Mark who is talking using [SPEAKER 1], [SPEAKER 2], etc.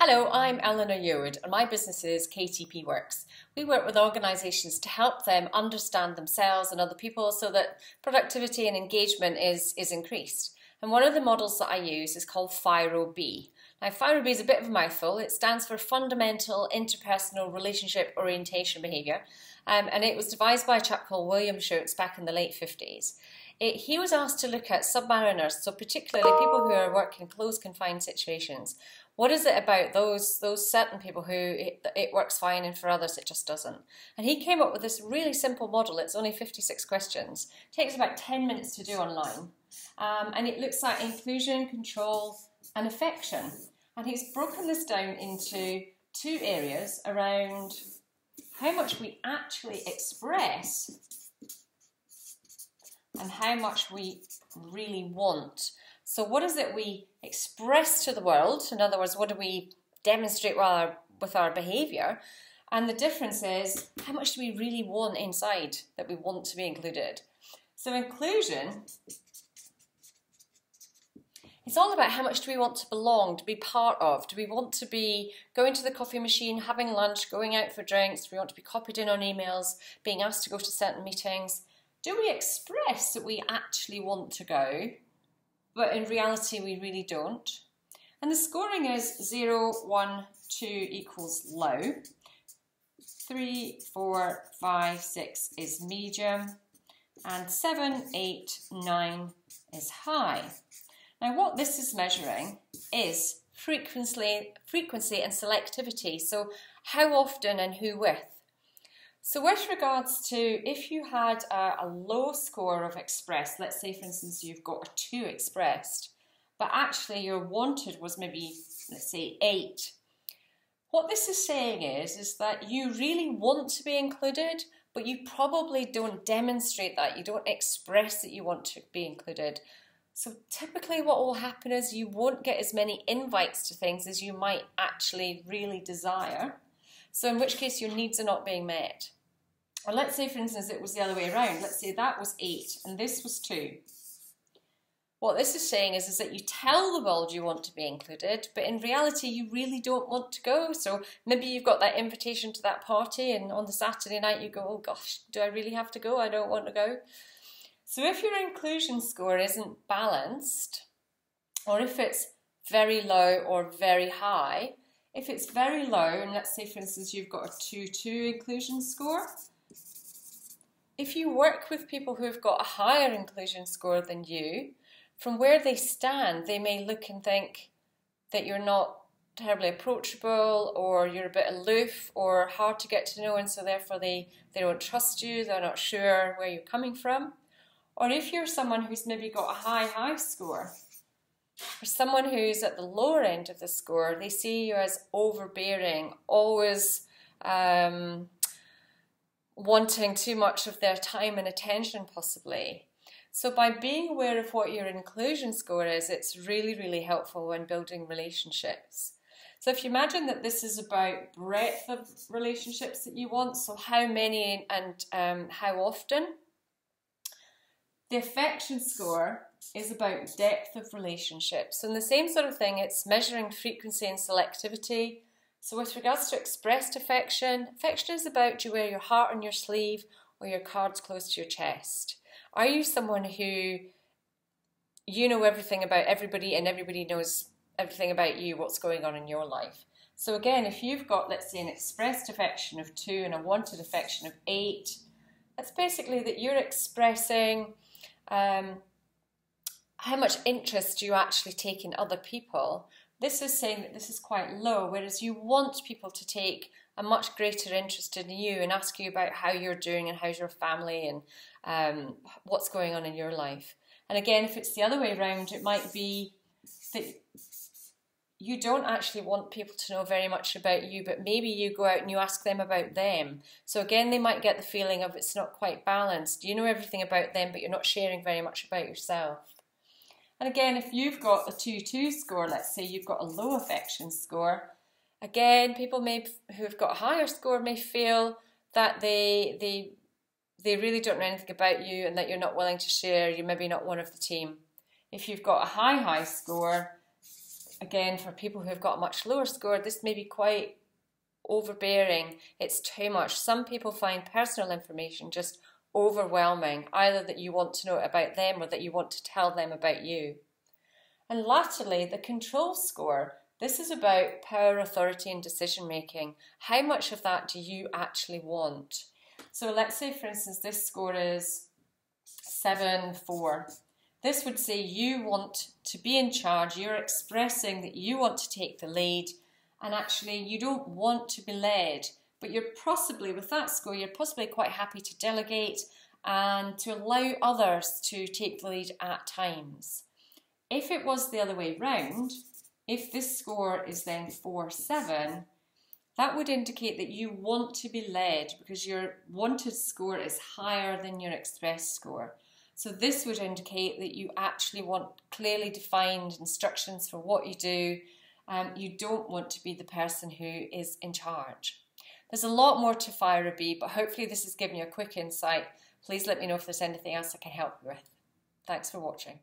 [SPEAKER 1] Hello, I'm Eleanor Yearwood and my business is ktpworks. We work with organisations to help them understand themselves and other people so that productivity and engagement is increased. And one of the models that I use is called FIRO-B. Now, FIRO-B is a bit of a mouthful. It stands for Fundamental Interpersonal Relationship Orientation Behaviour, and it was devised by a chap called William Schutz back in the late 50s. He was asked to look at submariners, so particularly people who are working in closed confined situations. What is it about those certain people who it works fine and for others it just doesn't? And he came up with this really simple model. It's only 56 questions. It takes about 10 minutes to do online. And it looks at inclusion, control and affection. And he's broken this down into two areas around how much we actually express and how much we really want. So what is it we express to the world? In other words, what do we demonstrate with our behaviour? And the difference is, how much do we really want inside that we want to be included? So inclusion, it's all about how much do we want to belong, to be part of. Do we want to be going to the coffee machine, having lunch, going out for drinks? Do we want to be copied in on emails, being asked to go to certain meetings? Do we express that we actually want to go, but in reality we really don't? And the scoring is 0, 1, 2 equals low, 3, 4, 5, 6 is medium, and 7, 8, 9 is high. Now what this is measuring is frequency and selectivity, so how often and who with. So with regards to if you had a low score of expressed, let's say for instance you've got a 2 expressed, but actually your wanted was maybe, let's say 8. What this is saying is that you really want to be included, but you probably don't demonstrate that. You don't express that you want to be included. So typically what will happen is you won't get as many invites to things as you might actually really desire. So in which case your needs are not being met. Or let's say for instance it was the other way around. Let's say that was 8 and this was 2. What this is saying is that you tell the world you want to be included, but in reality you really don't want to go. So maybe you've got that invitation to that party and on the Saturday night you go, oh gosh, do I really have to go? I don't want to go. So if your inclusion score isn't balanced, or if it's very low or very high, if it's very low, and let's say for instance you've got a 2-2 inclusion score, if you work with people who've got a higher inclusion score than you, from where they stand, they may look and think that you're not terribly approachable, or you're a bit aloof, or hard to get to know, and so therefore they don't trust you, they're not sure where you're coming from. Or if you're someone who's maybe got a high score, or someone who's at the lower end of the score, they see you as overbearing, always wanting too much of their time and attention possibly. So by being aware of what your inclusion score is, it's really, really helpful when building relationships. So if you imagine that this is about breadth of relationships that you want, so how many and how often, the affection score is about depth of relationships. And the same sort of thing, it's measuring frequency and selectivity. So with regards to expressed affection, affection is about, do you wear your heart on your sleeve or your cards close to your chest? Are you someone who you know everything about everybody and everybody knows everything about you, what's going on in your life? So again, if you've got, let's say, an expressed affection of 2 and a wanted affection of 8, that's basically that you're expressing how much interest you actually take in other people. This is saying that this is quite low, whereas you want people to take a much greater interest in you and ask you about how you're doing and how's your family and what's going on in your life. And again, if it's the other way around, it might be that you don't actually want people to know very much about you, but maybe you go out and you ask them about them. So again, they might get the feeling of it's not quite balanced. You know everything about them, but you're not sharing very much about yourself. And again, if you've got a 2-2 score, let's say you've got a low affection score, again, people who've got a higher score may feel that they really don't know anything about you and that you're not willing to share, you're maybe not one of the team. If you've got a high score, again, for people who have got a much lower score, this may be quite overbearing. It's too much. Some people find personal information just overwhelming, either that you want to know about them or that you want to tell them about you. And latterly, the control score. This is about power, authority and decision making. How much of that do you actually want? So let's say, for instance, this score is 7-4. This would say you want to be in charge. You're expressing that you want to take the lead, and actually you don't want to be led. But you're possibly, with that score, you're possibly quite happy to delegate and to allow others to take the lead at times. If it was the other way round, if this score is then 4-7, that would indicate that you want to be led because your wanted score is higher than your expressed score. So this would indicate that you actually want clearly defined instructions for what you do. You don't want to be the person who is in charge. There's a lot more to FIRO-B, but hopefully this has given you a quick insight. Please let me know if there's anything else I can help you with. Thanks for watching.